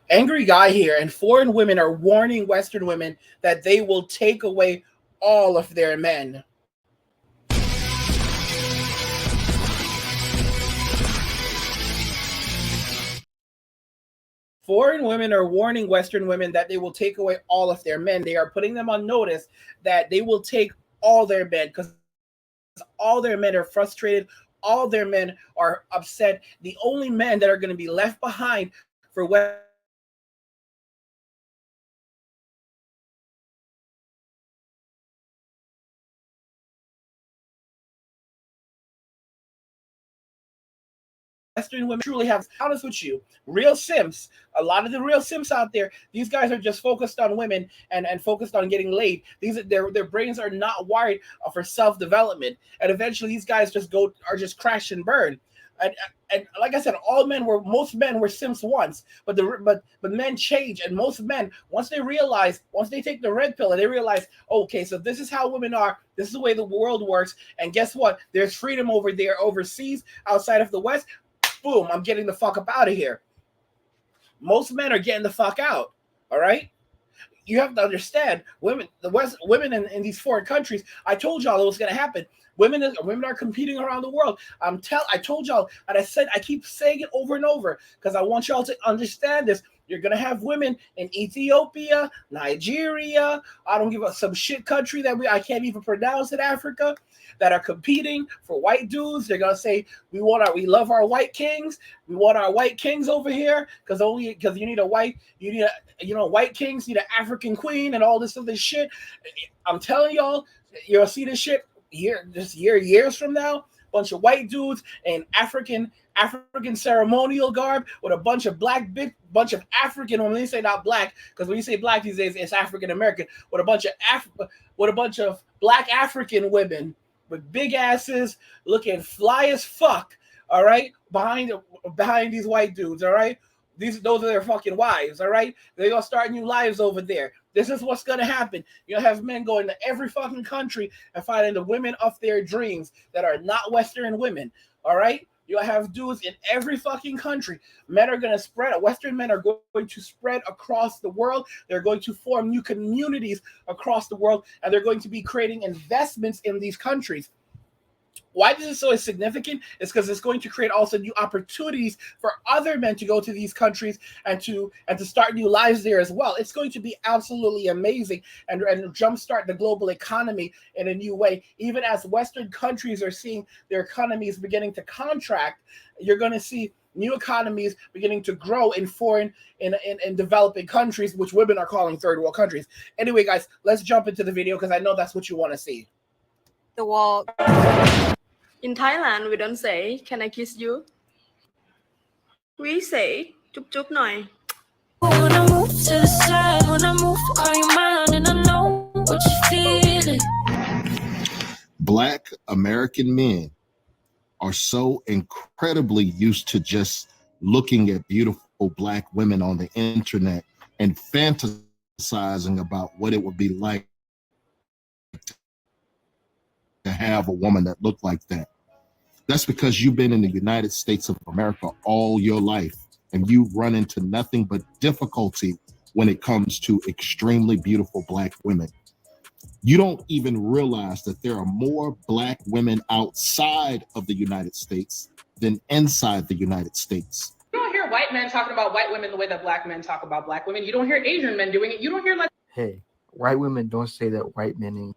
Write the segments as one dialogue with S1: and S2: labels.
S1: Angry guy here, and foreign women are warning Western women that they will take away all of their men. Foreign women are warning Western women that they will take away all of their men. They are putting them on notice that they will take all their men because all their men are frustrated. All their men are upset. The only men that are going to be left behind for Western women are going to be Western women truly have, honest with you, real simps, a lot of the real simps out there, these guys are just focused on women and focused on getting laid. These their brains are not wired for self-development. And eventually these guys are just crash and burn. And like I said, most men were simps once, but men change, and most men once they take the red pill and they realize, okay, so this is how women are, this is the way the world works, and guess what? There's freedom over there overseas outside of the West. Boom, I'm getting the fuck up out of here. Most men are getting the fuck out. All right. You have to understand, women in these foreign countries. I told y'all it was going to happen. Women are competing around the world. I told y'all, and I keep saying it over and over because I want y'all to understand this. You're gonna have women in Ethiopia, Nigeria. I don't give a some shit country that I can't even pronounce in Africa, that are competing for white dudes. They're gonna say we love our white kings. We want our white kings over here because you need white kings need an African queen and all this other shit. I'm telling y'all, you'll see this shit years from now. Bunch of white dudes in African ceremonial garb with a bunch of African. When they say not black, because when you say black these days, it's African American. With a bunch of black African women with big asses, looking fly as fuck. All right, behind these white dudes. All right, those are their fucking wives. All right, they're gonna start new lives over there. This is what's gonna happen. You'll have men going to every fucking country and finding the women of their dreams that are not Western women. All right. You'll have dudes in every fucking country. Men are going to spread. Western men are going to spread across the world. They're going to form new communities across the world, and they're going to be creating investments in these countries. Why this is so significant is because it's going to create also new opportunities for other men to go to these countries and to start new lives there as well. It's going to be absolutely amazing and jumpstart the global economy in a new way. Even as Western countries are seeing their economies beginning to contract, you're going to see new economies beginning to grow in in developing countries, which women are calling third world countries. Anyway, guys, let's jump into the video because I know that's what you want to see.
S2: The wall. In Thailand, we don't say, "Can I kiss you?" We say, "Chup chup noi." When I move to the side, when I move, call your mind, and I know what you're feeling.
S3: Black American men are so incredibly used to just looking at beautiful Black women on the internet and fantasizing about what it would be like to have a woman that looked like that. That's because you've been in the United States of America all your life, and you run into nothing but difficulty when it comes to extremely beautiful Black women. You don't even realize that there are more Black women outside of the United States than inside the United States.
S4: You don't hear white men talking about white women the way that Black men talk about Black women. You don't hear Asian men doing it. You don't hear like...
S5: Hey, white women don't say that white men ain't.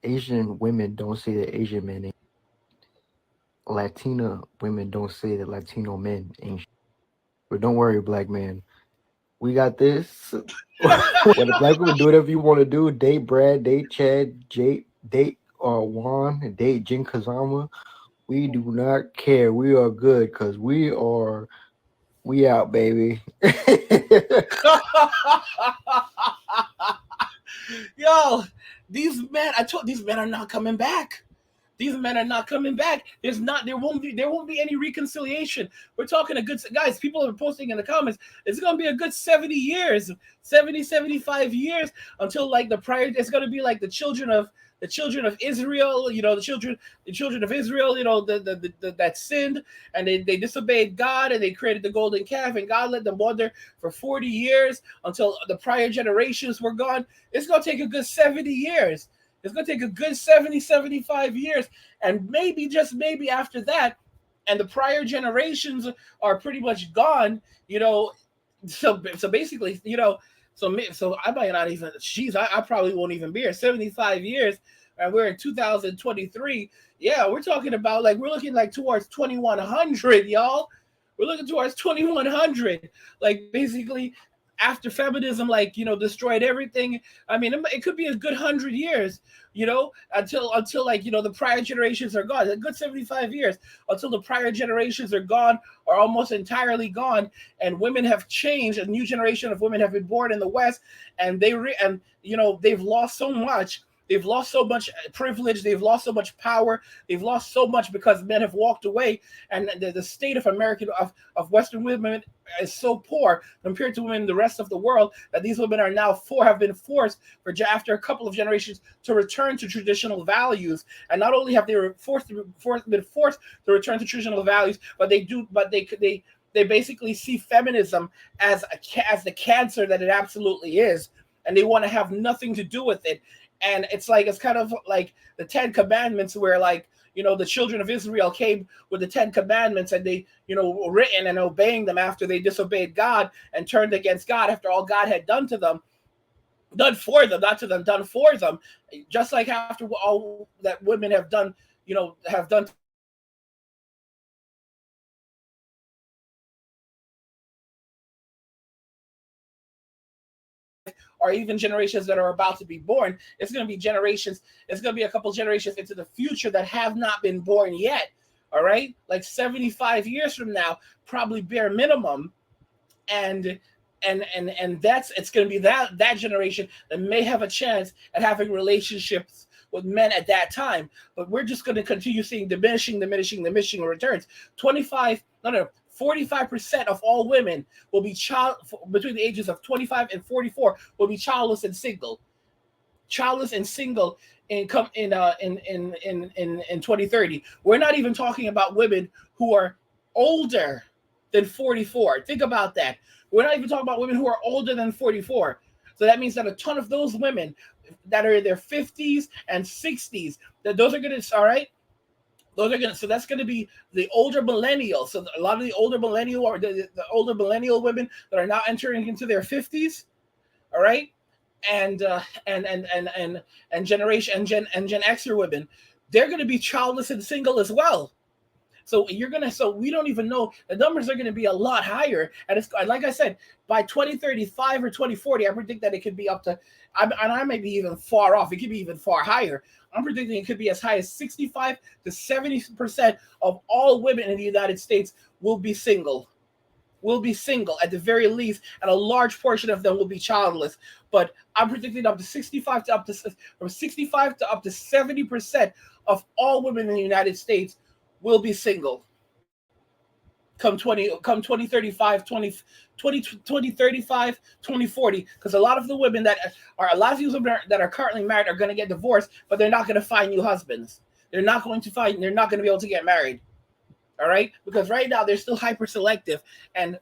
S5: Asian women don't say that Asian men ain't. Latina women don't say that Latino men ain't. But don't worry, Black man. We got this. When the Black women do whatever you want to do, date Brad, date Chad, date Juan, date Jin Kazama. We do not care. We are good because we out, baby.
S1: Yo, these men are not coming back. These men are not coming back. There won't be any reconciliation. We're talking a good, guys, people are posting in the comments, it's going to be a good 70 years, 70, 75 years until like it's going to be like the children of the children of Israel, the children of Israel, that sinned, and they disobeyed God, and they created the golden calf, and God let them wander for 40 years until the prior generations were gone. It's going to take a good 70 years. It's going to take a good 70, 75 years. And maybe, just maybe after that, and the prior generations are pretty much gone, so basically, so I might not even, I probably won't even be here. 75 years, and we're in 2023. Yeah, we're talking about, like, we're looking like towards 2100, y'all. We're looking towards 2100. Like, basically, after feminism, like, destroyed everything. I mean, it could be a good 100 years, until like, the prior generations are gone. A good 75 years until the prior generations are gone, or almost entirely gone, and women have changed. A new generation of women have been born in the West, and they've lost so much. They've lost so much privilege. They've lost so much power. They've lost so much because men have walked away, and the state of of Western women is so poor compared to women in the rest of the world, that these women are now have been forced after a couple of generations to return to traditional values. And not only have they been forced to return to traditional values, but they basically see feminism as the cancer that it absolutely is, and they want to have nothing to do with it. And it's kind of like the 10 Commandments, where, like, the children of Israel came with the 10 Commandments, and they, were written and obeying them after they disobeyed God and turned against God after all God had done to them, done for them, not to them, done for them, just like after all that women have done, have done or even generations that are about to be born. It's going to be generations. It's going to be a couple generations into the future that have not been born yet. All right, like 75 years from now, probably bare minimum, and it's going to be that generation that may have a chance at having relationships with men at that time. But we're just going to continue seeing diminishing returns. 45% of all women will be between the ages of 25 and 44 will be childless and single. In 2030. We're not even talking about women who are older than 44. Think about that. We're not even talking about women who are older than 44. So that means that a ton of those women that are in their 50s and 60s, those are going to, all right, so that's going to be the older millennials. So a lot of the older millennial, or the older millennial women that are now entering into their 50s, all right, and Gen Xer women, they're going to be childless and single as well. So we don't even know, the numbers are going to be a lot higher. And it's, like I said, by 2035 or 2040, I predict that it could be up to, and I may be even far off. It could be even far higher. I'm predicting it could be as high as 65 to 70% of all women in the United States will be single at the very least, and a large portion of them will be childless. But I'm predicting from 65 to up to 70% of all women in the United States will be single come 2035, 2040, because a lot of the women that are currently married are going to get divorced, but they're not going to find new husbands. They're not going to be able to get married. All right, because right now they're still hyper selective, and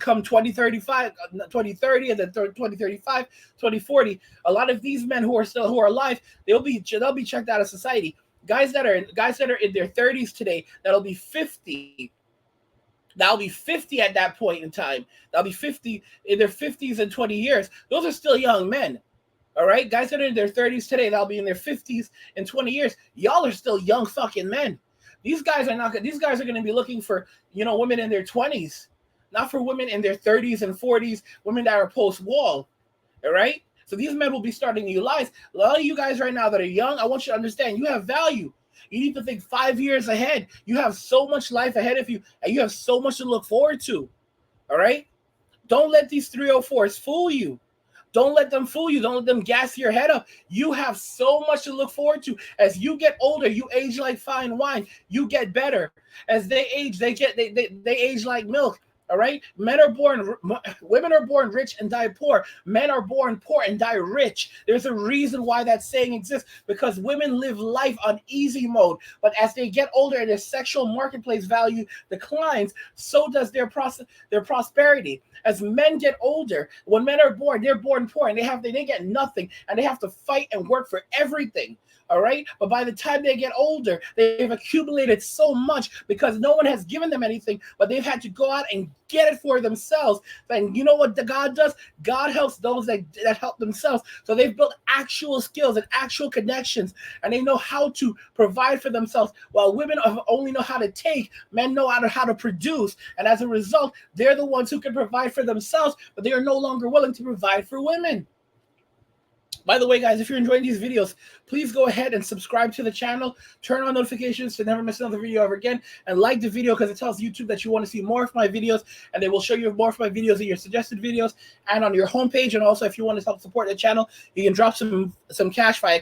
S1: come 2035, 2030, and then 2035, 2040, a lot of these men who are alive, they'll be checked out of society. Guys that are in their 30s today, that'll be 50 at that point in time. They'll be 50 in their 50s in 20 years. Those are still young men. All right, guys that are in their 30s today, they'll be in their 50s in 20 years. Y'all are still young fucking men. These guys are going to be looking for, women in their 20s, not for women in their 30s and 40s, women that are post-wall. All right? So these men will be starting new lives. A lot of you guys right now that are young, I want you to understand, you have value. You need to think 5 years ahead. You have so much life ahead of you, and you have so much to look forward to. All right? Don't let these 304s fool you. Don't let them fool you. Don't let them gas your head up. You have so much to look forward to. As you get older, you age like fine wine. You get better. As they age, they age like milk. All right, women are born rich and die poor. Men are born poor and die rich. There's a reason why that saying exists, because women live life on easy mode. But as they get older and their sexual marketplace value declines, so does their prosperity. As men get older, when men are born, they're born poor and they get nothing, and they have to fight and work for everything. All right. But by the time they get older, they've accumulated so much because no one has given them anything, but they've had to go out and get it for themselves. And you know what God does? God helps those that help themselves. So they've built actual skills and actual connections, and they know how to provide for themselves. While women only know how to take, men know how to produce. And as a result, they're the ones who can provide for themselves, but they are no longer willing to provide for women. By the way, guys, if you're enjoying these videos, please go ahead and subscribe to the channel, turn on notifications to never miss another video ever again, and like the video because it tells YouTube that you want to see more of my videos, and they will show you more of my videos in your suggested videos and on your homepage. And also, if you want to help support the channel, you can drop some cash via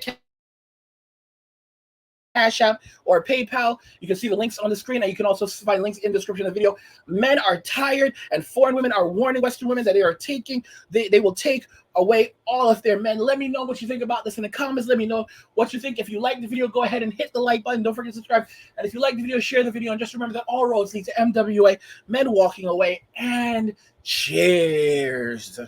S1: Cash App or PayPal. You can see the links on the screen, and you can also find links in the description of the video. Men are tired, and foreign women are warning Western women that they will take away all of their men. Let me know what you think about this in the comments. Let me know what you think. If you like the video, go ahead and hit the like button. Don't forget to subscribe. And if you like the video, share the video. And just remember that all roads lead to MWA, men walking away. And cheers.